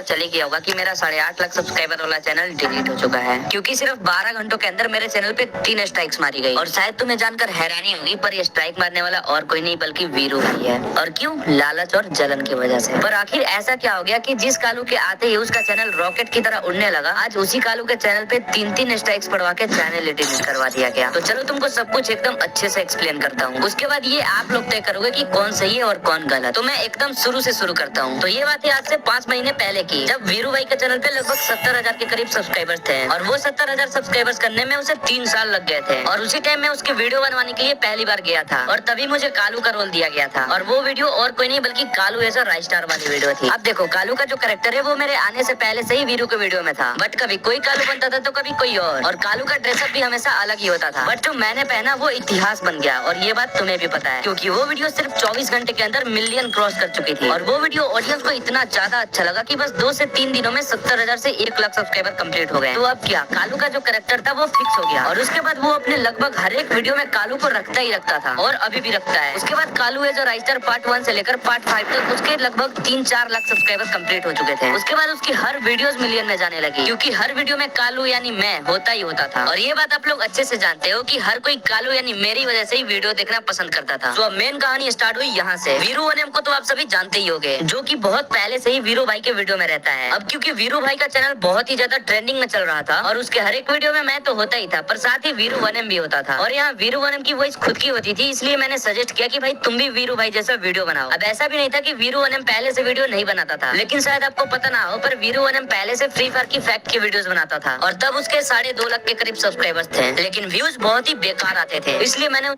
चल ही गया होगा कि मेरा 8.5 लाख सब्सक्राइबर वाला चैनल डिलीट हो चुका है, क्योंकि सिर्फ 12 घंटों के अंदर मेरे चैनल पे 3 स्ट्राइक्स मारी गई। और शायद तुम्हें जानकर हैरानी होगी, पर ये स्ट्राइक मारने वाला और कोई नहीं बल्कि वीरू भाई है। और क्यों? लालच और जलन की वजह से। पर आखिर ऐसा क्या हो गया कि जिस कालू के आते ही उसका चैनल रॉकेट की तरह उड़ने लगा, आज उसी कालू के चैनल पे 3 स्ट्राइक्स पड़वा के चैनल डिलीट करवा दिया गया। तो चलो तुमको सब कुछ एकदम अच्छे से एक्सप्लेन करता हूँ, उसके बाद ये आप लोग तय करोगे कि कौन सही है और कौन गलत। तो मैं एकदम शुरू से शुरू करता हूँ। तो ये बात है आज से 5 महीने पहले की, जब वीरू भाई के चैनल पे लगभग 70,000 के करीब सब्सक्राइबर्स थे और वो 70,000 सब्सक्राइबर्स करने में उसे 3 साल लग गए थे। और उसी टाइम में उसके वीडियो बनवाने के लिए पहली बार गया था और तभी मुझे कालू का रोल दिया गया था। और वो वीडियो और कोई नहीं बल्कि कालू एज अ राइस्टार वाली वीडियो थी। अब देखो, कालू का जो कैरेक्टर है वो मेरे आने से पहले से ही वीरू के वीडियो में था, बट कभी कोई कालू बनता था तो कभी कोई और कालू का ड्रेसअप भी हमेशा अलग ही होता था। बट जो मैंने पहना वो इतिहास बन गया, और ये बात तुम्हें भी पता है, क्योंकि वो वीडियो सिर्फ 24 घंटे के अंदर मिलियन क्रॉस कर चुकी थी। और वो वीडियो ऑडियंस को इतना ज्यादा अच्छा लगा कि बस 2 से 3 दिनों में 70,000 से 1 लाख सब्सक्राइबर कंप्लीट हो गए। तो अब क्या, कालू का जो कैरेक्टर था वो फिक्स हो गया। और उसके बाद वो अपने लगभग हर एक वीडियो में कालू को रखता ही रखता था और अभी भी रखता है। उसके बाद कालू एज अ राइस्टार पार्ट 1 से लेकर पार्ट 5 तक उसके लगभग 3-4 लाख सब्सक्राइबर कंप्लीट हो चुके थे। उसके बाद उसकी हर वीडियोस मिलियन में जाने लगी, क्योंकि हर वीडियो में कालू यानी मैं होता ही होता था। और ये बात आप लोग अच्छे से जानते हो कि हर कोई कालू यानी मेरी वजह से ही वीडियो देखना पसंद करता था। तो अब मेन कहानी स्टार्ट हुई यहाँ से। वीरू वनम को तो आप सभी जानते ही होंगे, जो कि बहुत पहले से ही वीरू भाई के वीडियो में रहता है। अब क्योंकि वीरू भाई का चैनल बहुत ही ज्यादा ट्रेंडिंग में चल रहा था और उसके हर एक वीडियो में मैं तो होता ही था, पर साथ ही वीरू वनम भी होता था। और यहाँ वीरू वनम की वॉइस खुद की होती थी, इसलिए मैंने सजेस्ट किया कि भाई तुम भी वीरू भाई जैसा वीडियो बनाओ। अब ऐसा भी नहीं था कि वीरू वनम पहले से वीडियो नहीं बनाता था, लेकिन शायद आपको पता ना हो, पर वीरू वनम पहले से फ्री फायर की फैक्ट की वीडियोस बनाता था और तब उसके 2.5 लाख के करीब सब्सक्राइबर्स थे, लेकिन व्यूज बहुत ही बेकार आते थे, इसलिए मैंने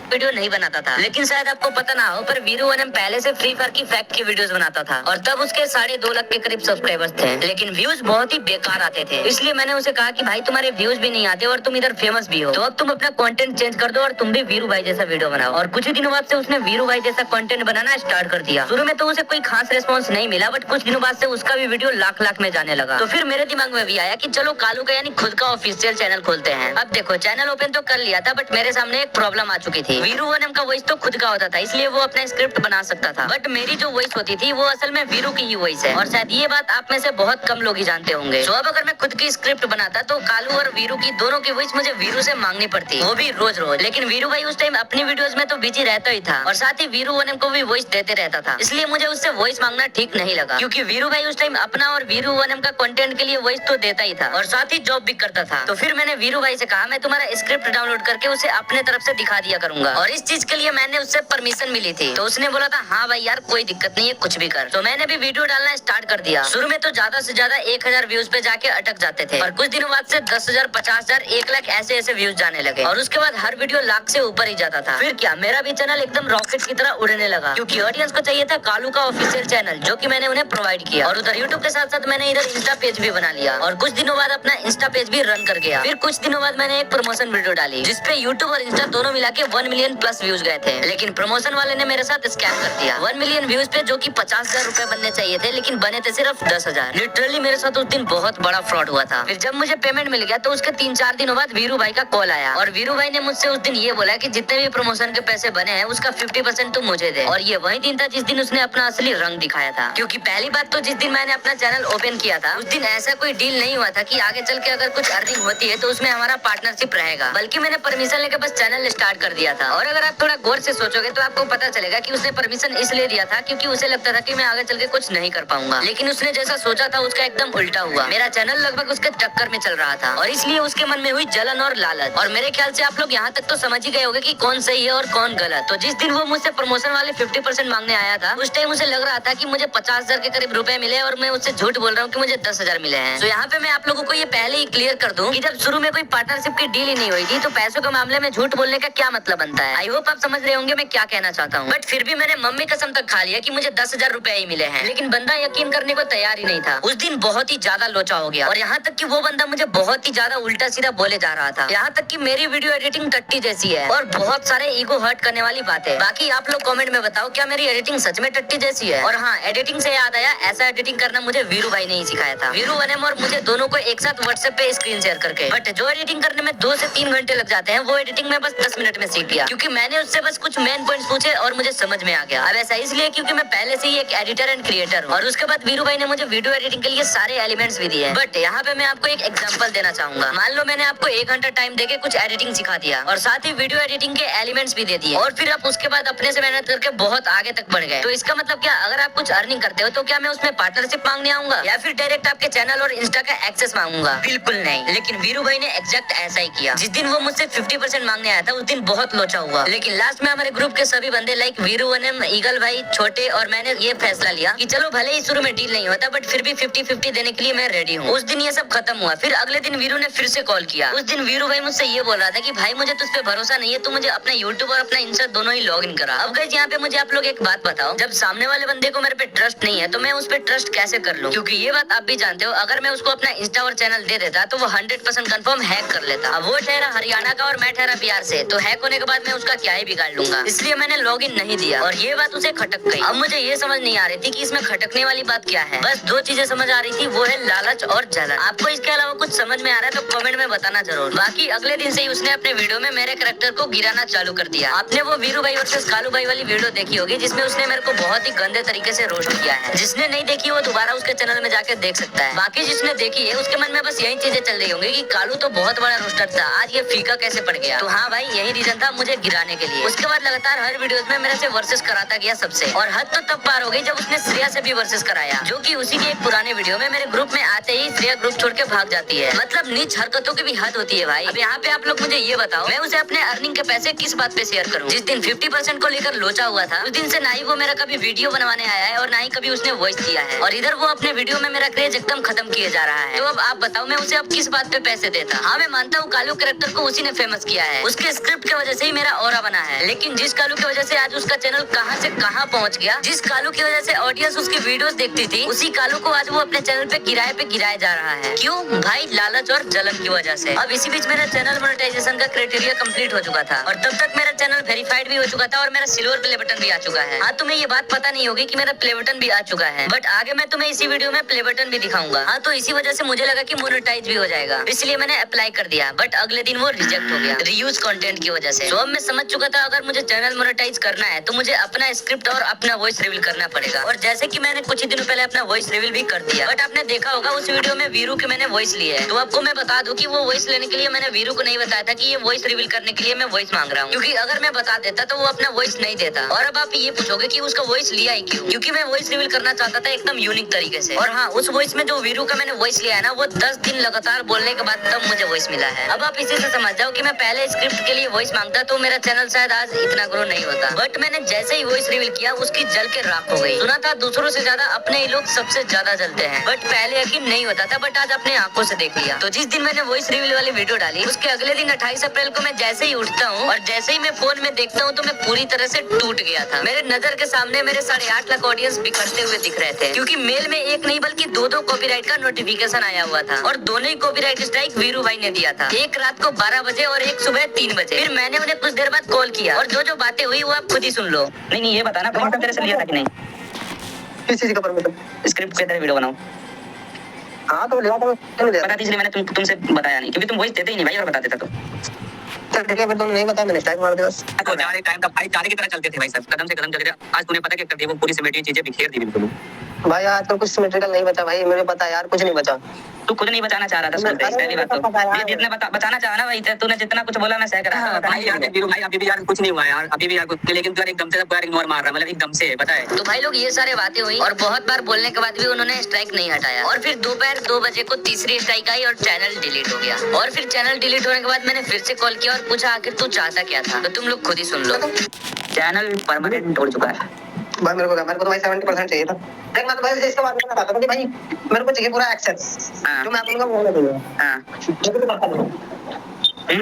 वीडियो नहीं बनाता था। लेकिन शायद आपको पता ना हो, पर वीरू वनम पहले से फ्री फायर की फैक्ट की वीडियोस बनाता था और तब उसके 2.5 लाख के करीब सब्सक्राइबर्स थे, लेकिन व्यूज बहुत ही बेकार आते थे। इसलिए मैंने उसे कहा कि भाई तुम्हारे व्यूज भी नहीं आते और तुम इधर फेमस भी हो, तो अब तुम अपना कंटेंट चेंज कर दो और तुम भी वीरू भाई जैसा वीडियो बनाओ। और कुछ ही दिनों बाद से उसने वीरू भाई जैसा कंटेंट बनाना स्टार्ट कर दिया। शुरू में तो उसे कोई खास रिस्पॉन्स नहीं मिला, बट कुछ दिनों बाद से उसका भी वीडियो लाख में जाने लगा। तो फिर मेरे दिमाग में भी आया कि चलो कालू का यानी खुद का ऑफिशियल चैनल खोलते हैं। अब देखो, चैनल ओपन तो कर लिया था, बट मेरे सामने एक प्रॉब्लम आ चुकी थी। वीरू वनम का वॉइस तो खुद का होता था, इसलिए वो अपना स्क्रिप्ट बना सकता था, बट मेरी जो वॉइस होती थी वो असल में वीरू की ही वॉइस है। और शायद ये बात आप में से बहुत कम लोग ही जानते होंगे। तो अब अगर मैं खुद की स्क्रिप्ट बनाता तो कालू और वीरू की दोनों की वॉइस मुझे वीरू से मांगनी पड़ती, वो भी रोज रोज। लेकिन वीरू भाई उस टाइम अपनी वीडियोस में तो बिजी रहता ही था और साथ ही वीरू वनम को भी वॉइस देते रहता था, इसलिए मुझे उससे वॉइस मांगना ठीक नहीं लगा, क्योंकि वीरू भाई उस टाइम अपना और वीरू वनम का कंटेंट के लिए वॉइस तो देता ही था और साथ ही जॉब भी करता था। तो फिर मैंने वीरू भाई से कहा मैं तुम्हारा स्क्रिप्ट डाउनलोड करके उसे अपने तरफ से दिखा दिया करूंगा, और इस चीज के लिए मैंने उससे परमिशन मिली थी। तो उसने बोला था हाँ भाई यार कोई दिक्कत नहीं है, कुछ भी कर। तो मैंने भी वीडियो डालना स्टार्ट कर दिया। शुरू में तो ज्यादा से ज्यादा 1000 व्यूज पे जाके अटक जाते थे और कुछ दिनों बाद से 10,000, 50,000, 1 लाख ऐसे व्यूज जाने लगे और उसके बाद हर वीडियो लाख से ऊपर ही जाता था। फिर क्या, मेरा भी चैनल एकदम रॉकेट की तरह उड़ने लगा, क्योंकि ऑडियंस को चाहिए था कालू का ऑफिशियल चैनल, जो कि मैंने उन्हें प्रोवाइड किया। और उधर यूट्यूब के साथ साथ मैंने इधर इंस्टा पेज भी बना लिया और कुछ दिनों बाद अपना इंस्टा पेज भी रन कर गया। फिर कुछ दिनों बाद मैंने एक प्रमोशन वीडियो डाली जिसपे यूट्यूब और इंस्टा दोनों मिला के 1 मिलियन प्लस व्यूज गए थे, लेकिन प्रमोशन वाले ने मेरे साथ स्कैम कर दिया। 1 मिलियन व्यूज पे जो कि 50,000 रुपए बनने चाहिए थे, लेकिन बने थे सिर्फ 10,000। लिटरली मेरे साथ उस दिन बहुत बड़ा फ्रॉड हुआ था। फिर जब मुझे पेमेंट मिल गया तो उसके 3-4 दिनों बाद वीरू भाई का कॉल आया और वीरू भाई ने मुझसे उस दिन ये बोला कि जितने भी प्रमोशन के पैसे बने हैं उसका 50% तुम मुझे दे। और ये वही दिन था जिस दिन उसने अपना असली रंग दिखाया था, क्योंकि पहली बात तो जिस दिन मैंने अपना चैनल ओपन किया था उस दिन ऐसा कोई डील नहीं हुआ था कि आगे चल के अगर कुछ अर्निंग होती है तो उसमें हमारा पार्टनरशिप रहेगा, बल्कि मैंने परमिशन लेकर बस चैनल स्टार्ट कर दिया था। और अगर आप थोड़ा गौर से सोचोगे तो आपको पता चलेगा कि उसने परमिशन इसलिए दिया था क्योंकि उसे लगता था कि मैं आगे चल के कुछ नहीं कर पाऊंगा, लेकिन उसने जैसा सोचा था उसका एकदम उल्टा हुआ। मेरा चैनल लगभग उसके टक्कर में चल रहा था और इसलिए उसके मन में हुई जलन और लालच। और मेरे ख्याल से आप लोग यहाँ तक तो समझ ही गए होंगे कि कौन सही है और कौन गलत। तो जिस दिन वो मुझसे प्रमोशन वाले 50% मांगने आया था उस टाइम उसे लग रहा था कि मुझे 50,000 के करीब रुपए मिले और मैं उससे झूठ बोल रहा हूँ कि मुझे 10,000 मिले हैं। तो यहाँ पे मैं आप लोगों को ये पहले ही क्लियर कर दूं कि जब शुरू में कोई पार्टनरशिप की डील ही नहीं हुई थी तो पैसों के मामले में झूठ बोलने का क्या मतलब बनता है। आई होप आप समझ रहे होंगे मैं क्या कहना चाहता हूँ। बट फिर भी मैंने मम्मी कसम तक खा लिया कि मुझे 10,000 रुपए ही मिले हैं, लेकिन बंदा यकीन करने को तैयार ही नहीं था। उस दिन बहुत ही ज्यादा लोचा हो गया और यहाँ तक कि वो बंदा मुझे बहुत ही ज्यादा उल्टा सीधा बोले जा रहा था। यहाँ तक कि मेरी वीडियो एडिटिंग टट्टी जैसी है और बहुत सारे ईगो हर्ट करने वाली बातें। बाकी आप लोग कमेंट में बताओ क्या मेरी एडिटिंग सच में टट्टी जैसी है। और हाँ, एडिटिंग से याद आया, ऐसा एडिटिंग करना मुझे वीरू भाई ने ही सिखाया था। वीरू वनम और मुझे दोनों को एक साथ व्हाट्सएप पे स्क्रीन शेयर करके। बट जो एडिटिंग करने में 2 से 3 घंटे लग जाते हैं वो एडिटिंग में बस 10 मिनट में सीख गया। किया, क्योंकि मैंने उससे बस कुछ मेन पॉइंट्स पूछे और मुझे समझ में आ गया। अब ऐसा इसलिए क्योंकि मैं पहले से ही एक एडिटर एंड क्रिएटर हूँ, और उसके बाद वीरू भाई ने मुझे वीडियो एडिटिंग के लिए सारे एलिमेंट्स भी दिए। बट यहाँ पे मैं आपको एक एग्जांपल देना चाहूंगा। मान लो मैंने आपको 1 घंटा टाइम देके कुछ एडिटिंग सिखा दिया और साथ ही वीडियो एडिटिंग के एलिमेंट्स भी दे दिए, और फिर आप उसके बाद अपने से मेहनत करके बहुत आगे तक बढ़ गए। तो इसका मतलब क्या, अगर आप कुछ अर्निंग करते हो तो क्या मैं उसमें पार्टनरशिप मांगने आऊंगा या फिर डायरेक्ट आपके चैनल और इंस्टा का एक्सेस मांगूंगा? बिल्कुल नहीं। लेकिन वीरू भाई ने एग्जैक्ट ऐसा ही किया। जिस दिन वो मुझसे 50% मांगने आया था उस दिन बहुत लोचा हुआ, लेकिन लास्ट में हमारे ग्रुप के सभी बंदे लाइक वीरू, वनम, ईगल भाई, छोटे और मैंने ये फैसला लिया कि चलो भले ही शुरू में डील नहीं होता बट फिर भी 50-50 देने के लिए मैं रेडी हूँ। उस दिन ये सब खत्म हुआ। फिर अगले दिन वीरू ने फिर से कॉल किया। उस दिन वीरू भाई मुझसे ये बोल रहा था कि भाई मुझे तुझ पे भरोसा नहीं है, तू मुझे अपना यूट्यूब और अपना इंस्टा दोनों ही लॉग इन करा। अब गाइस यहाँ पे मुझे आप लोग एक बात बताओ, जब सामने वाले बंदे को मेरे पे ट्रस्ट नहीं है तो मैं उस पे ट्रस्ट कैसे कर लूं? क्योंकि ये बात आप भी जानते हो, अगर मैं उसको अपना इंस्टा और चैनल दे देता तो वो 100% कंफर्म हैक कर लेता। अब वो ठहरा हरियाणा का और मैं ठहरा बिहार से, तो हैक होने के बाद मैं उसका क्या ही बिगाड़ लूंगा। इसलिए मैंने लॉग इन नहीं दिया और ये बात उसे खटक गई। अब मुझे ये समझ नहीं आ रही थी कि इसमें खटकने वाली बात क्या है। बस 2 चीजें समझ आ रही थी, वो है लालच और जलन। आपको इसके अलावा कुछ समझ में आ रहा है तो कमेंट में बताना जरूर। बाकी अगले दिन से ही उसने अपने वीडियो में मेरे कैरेक्टर को गिराना चालू कर दिया। आपने वो वीरू भाई वर्सेस कालू भाई वाली वीडियो देखी होगी जिसमें उसने मेरे को बहुत ही गंदे तरीके से रोस्ट किया है। जिसने नहीं देखी वो दोबारा उसके चैनल में जाकर देख सकता है। बाकी जिसने देखी है उसके मन में बस यही चीजें चल रही होंगी कि कालू तो बहुत बड़ा रोस्टर था, आज ये फीका कैसे पड़ गया। तो हाँ भाई, यही रीजन था मुझे गिराने के लिए। उसके बाद लगातार हर वीडियोस में मेरे से वर्सेस कराता गया सबसे, और हद तो तब पार हो गई जब उसने श्रेया से भी वर्सेस कराया, जो कि उसी के एक पुराने वीडियो में मेरे ग्रुप में आते ही श्रेया ग्रुप छोड़ के भाग जाती है। मतलब नीच हरकतों की भी हद होती है भाई। अब यहाँ पे आप लोग मुझे ये बताओ, मैं उसे अपने अर्निंग के पैसे किस बात पे शेयर करूँ? जिस दिन 50% को लेकर लोचा हुआ था उस दिन से ना ही वो मेरा कभी वीडियो बनवाने आया है और ना ही कभी उसने वॉइस दिया है, और इधर वो अपने वीडियो में मेरा क्रेज एकदम खत्म किए जा रहा है। तो अब आप बताओ मैं उसे अब किस बात पे पैसे देता? हाँ मैं मानता हूँ कालू कैरेक्टर को उसी ने फेमस किया है, उसके स्क्रिप्ट की वजह से ही मेरा ऑरा बना है, लेकिन जिस कालू की वजह से आज उसका चैनल कहां से कहां पहुंच गया, जिस कालू की वजह से ऑडियंस उसकी वीडियोस देखती थी, उसी कालू को आज वो अपने चैनल पे गिराया जा रहा है। क्यों भाई? लालच और जलन की वजह से। अब इसी बीच मेरा चैनल मोनेटाइजेशन का क्राइटेरिया कंप्लीट हो चुका था और तब तक मेरा चैनल वेरीफाइड भी हो चुका था और मेरा सिल्वर प्ले बटन भी आ चुका है। हाँ तुम्हें ये बात पता नहीं होगी कि मेरा प्ले बटन भी आ चुका है, बट आगे मैं तुम्हें इसी वीडियो में प्ले बटन भी दिखाऊंगा। हाँ तो इसी वजह से मुझे लगा कि मोनेटाइज भी हो जाएगा, इसलिए मैंने अप्लाई कर दिया, बट अगले दिन वो रिजेक्ट हो गया रीयूज कंटेंट की वजह से। तो अब मैं समझ चुका था अगर मुझे चैनल मोनेटाइज करना है तो मुझे अपना स्क्रिप्ट और अपना वॉइस रिवील करना पड़ेगा, और जैसे कि मैंने कुछ ही दिनों पहले अपना वॉइस रिवील भी कर दिया। बट आपने देखा होगा उस वीडियो में वीरू की मैंने वॉइस ली है, तो आपको मैं बता दूं कि वो वॉइस लेने के लिए मैंने वीरू को नहीं बताया था कि ये वॉइस रिवील करने के लिए मैं वॉइस मांग रहा हूँ, क्योंकि अगर मैं बता देता तो वो अपना वॉइस नहीं देता। और अब आप ये पूछोगे कि उसका वॉइस लिया ही क्यों? क्योंकि मैं वॉइस रिवील करना चाहता था एकदम यूनिक तरीके से। और हाँ, उस वॉइस में जो वीरू का मैंने वॉइस लिया है ना, वो 10 दिन लगातार बोलने के बाद तब मुझे वॉइस मिला है। अब आप इसी से समझ जाओ कि मैं पहले स्क्रिप्ट के लिए वॉइस मांगता तो मेरा चैनल शायद आज इतना ग्रो नहीं होता, बट मैंने जैसे ही वॉइस रिवील किया उसकी जल के राख हो गई। सुना था दूसरों से ज्यादा अपने ही लोग सबसे ज्यादा जलते हैं, बट पहले यकीन नहीं होता था, बट आज अपने आंखों से देख लिया। तो जिस दिन मैंने वॉइस रिवील वाली वीडियो डाली उसके अगले दिन 28 अप्रैल को मैं जैसे ही उठता हूँ और जैसे ही मैं फोन में देखता हूँ तो मैं पूरी तरह से टूट गया था। मेरे नजर के सामने मेरे 8.5 लाख ऑडियंस बिखरते हुए दिख रहे थे, क्योंकि मेल में एक नहीं बल्कि 2 कॉपीराइट का नोटिफिकेशन आया हुआ था, और दोनों ही कॉपीराइट स्ट्राइक वीरू भाई ने दिया था, एक रात को 12 बजे और एक सुबह 3 बजे। फिर मैंने उन्हें कुछ देर बाद कॉल किया और जो बातें हुई वो आप खुद ही सुन लो। नहीं ये बताना परमिशन तेरे से लिया था कि नहीं? किस चीज का परमिशन? स्क्रिप्ट के तरह वीडियो बनाओ। हाँ तो लिया था, पता थी इसलिए मैंने तुमसे बताया नहीं, क्योंकि तुम वॉइस देते ही नहीं भाई, अगर बता देता तो। ठीक है, फिर तुम नहीं बताया, मैंने स्ट्राइक मार दिया बस। तो हमारे टाइम का भाई तारे की तरह चलते थे भाई, सब कदम से कदम चलते थे। आज तूने पता क्या कर दिया, वो पूरी सिमेट्री चीजें बिखेर दी बिल्कुल। भाई आज तो कुछ सिमेट्रिकल नहीं बचा भाई, मुझे पता यार, कुछ नहीं बचा। तू खुद नहीं बचाना चाह रहा था, सुन पहली बात तो ये जितने बचाना चाहा ना भाई, तूने जितना कुछ बोला मैं सह कर रहा था भाई। यार वीरू भाई अभी भी यार कुछ नहीं हुआ यार, अभी भी यार कुछ, लेकिन तू यार एकदम से सब इग्नोर मार रहा, मतलब एकदम से पता है। तो भाई लोग ये सारे बातें हुई और बहुत बार बोलने के बाद भी उन्होंने स्ट्राइक नहीं हटाया, और फिर दोपहर 2 बजे को तीसरी स्ट्राइक आई और चैनल डिलीट हो गया। और फिर चैनल डिलीट होने के बाद मैंने फिर से कॉल किया और पूछा आखिर तू चाहता क्या था, तो तुम लोग खुद ही सुन लो। चैनल परमानेंट हो चुका है भाई। मेरे को भाई 70% चाहिए था। देख मैं तो भाई इसके बात में बताता हूं कि भाई मेरे को चाहिए पूरा एक्सेस, जो मैं आपको बोलना दूंगा। हां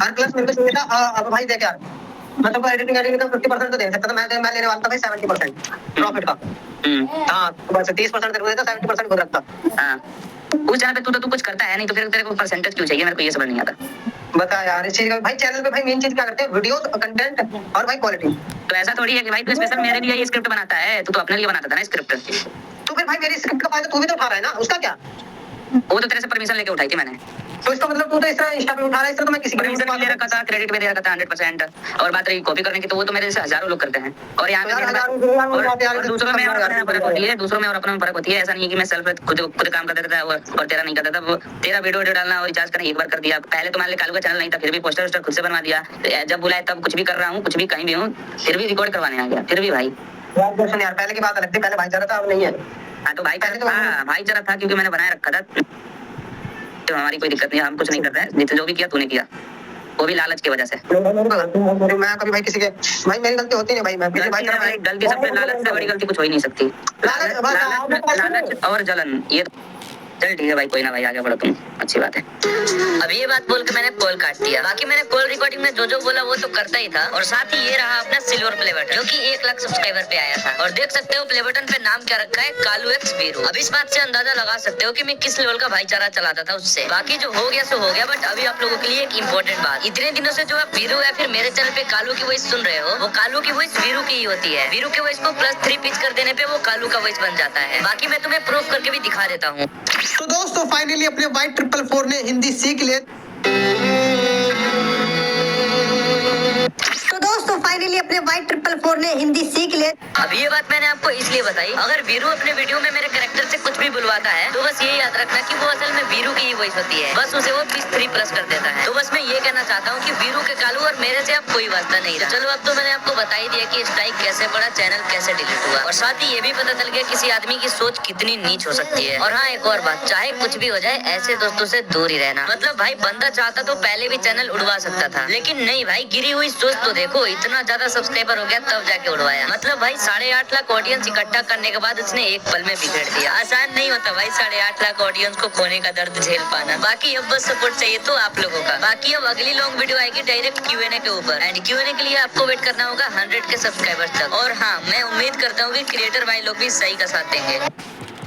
हर क्लास मेरे को चाहिए था। अब भाई देख यार, मैं तो एडिटिंग का 50% तो दे सकता था, मैं लेने वाला था भाई 70% प्रॉफिट का। हां बस 30% तेरे को देता, 70% खुद रखता। हां उस चैनल पे तू कुछ करता है नहीं, तो फिर तेरे को परसेंटेज क्यों चाहिए? मेरे को ये समझ नहीं आता। बता यार इस चीज का भाई, चैनल पे भाई मेन चीज क्या करते हैं, वीडियो कंटेंट और भाई क्वालिटी। तो ऐसा थोड़ी है कि भाई तू स्पेशल मेरे लिए ये स्क्रिप्ट बनाता है, तू तो अपने लिए बनाता था ना स्क्रिप्ट। तो फिर भाई मेरी स्क्रिप्ट का फायदा तू भी तो उठा रहा है ना, उसका क्या? वो तो तेरे से परमिशन लेके उठाई थी मैंने। तो इसका मतलब तू तो इस तरह इंस्टा पे उठा रहा है, इस तरह तो मैं किसी को परमिशन ले रखा था, क्रेडिट भी दे रखा था 100%। और बात रही कॉपी करने की, तो वो तो मेरे जैसे हजारों लोग करते हैं। और यहाँ पे और दूसरों में और अपने में फर्क होती है, दूसरों में और अपने में फर्क होती है। ऐसा नहीं है कि मैं सेल्फ खुद काम करता था और तेरा नहीं करता था। वो तेरा वीडियो डालना और रिचार्ज करना एक बार कर दिया। पहले तो मान ले कालू का चैनल नहीं था, फिर भी पोस्टर वोस्टर खुद से बनवा दिया। जब बुलाए तब कुछ भी कर रहा हूँ, कुछ भी कहीं भी हूँ, फिर भी रिकॉर्ड करवाने आ गया। फिर भी भाई यार पहले की बात अलग थी, पहले भाईचारा था, अब नहीं है। हाँ तो भाईचारा था क्योंकि मैंने बनाए रखा था। तो हमारी कोई दिक्कत नहीं है, हम कुछ नहीं करते हैं। जितने जो भी किया तूने किया, वो भी लालच की वजह से। मैं कभी भाई किसी के भाई मेरी गलती होती नहीं भाई, मैं गलती सब पे, लालच से बड़ी गलती कुछ हो ही नहीं सकती। लालच और जलन, ये चल ठीक है भाई, कोई ना भाई, आगे बढ़ो तुम, अच्छी बात है। अब ये बात बोल के मैंने कॉल काट दिया। बाकी मैंने कॉल रिकॉर्डिंग में जो बोला वो तो करता ही था। और साथ ही ये रहा अपना सिल्वर प्ले बटन, जो कि 1 लाख सब्सक्राइबर पे आया था। और देख सकते हो प्ले बटन पे नाम क्या रखा है, कालू एक्स वीरू। अब इस बात से अंदाजा लगा सकते हो कि मैं किस लेवल का भाईचारा चलाता था उससे। बाकी जो हो गया सो हो गया, बट अभी आप लोगों के लिए एक इंपॉर्टेंट बात, इतने दिनों से जो आप वीरू या फिर मेरे चैनल पे कालू की वॉइस सुन रहे हो, वो कालू की वॉइस वीरू की ही होती है। वीरू की वॉइस को +3 पिच कर देने पे वो कालू का वॉइस बन जाता है। बाकी मैं तुम्हें प्रूफ करके भी दिखा देता हूँ। तो दोस्तों फाइनली अपने Y444 ने हिंदी सीख लिया। अब ये बात मैंने आपको इसलिए बताई, अगर वीरू अपने वीडियो में मेरे कैरेक्टर से कुछ भी बुलवाता है तो बस ये याद रखना कि वो असल में वीरू की ही वॉइस होती है। बस उसे वो +3+ कर देता है। तो बस मैं ये कहना चाहता हूँ कि वीरू के कालू और मेरे से अब कोई वास्ता नहीं रहा। चलो अब तो मैंने आपको बता ही दिया कि स्ट्राइक कैसे पड़ा, चैनल कैसे डिलीट हुआ, और साथ ही ये भी पता चल गया किसी आदमी की सोच कितनी नीच हो सकती है। और हाँ, एक और बात, चाहे कुछ भी हो जाए, ऐसे दोस्तों से दूर ही रहना। मतलब भाई बंदा चाहता तो पहले भी चैनल उड़वा सकता था, लेकिन नहीं भाई, गिरी हुई सोच तो देखो, इतना ज्यादा सब्सक्राइबर हो गया तब जाके उड़वाया। मतलब भाई 8.5 लाख ऑडियंस इकट्ठा करने के बाद उसने एक पल में बिगड़ दिया। आसान नहीं होता भाई 8.5 लाख ऑडियंस को खोने का दर्द झेल पाना। बाकी अब बस सपोर्ट चाहिए तो आप लोगों का। बाकी अब अगली लॉन्ग वीडियो आएगी डायरेक्ट Q&A के ऊपर, एंड Q&A के लिए आपको वेट करना होगा 100 के सब्सक्राइबर्स तक। और हाँ, मैं उम्मीद करता हूँ कि क्रिएटर भाई लोग भी सही का साथ देंगे।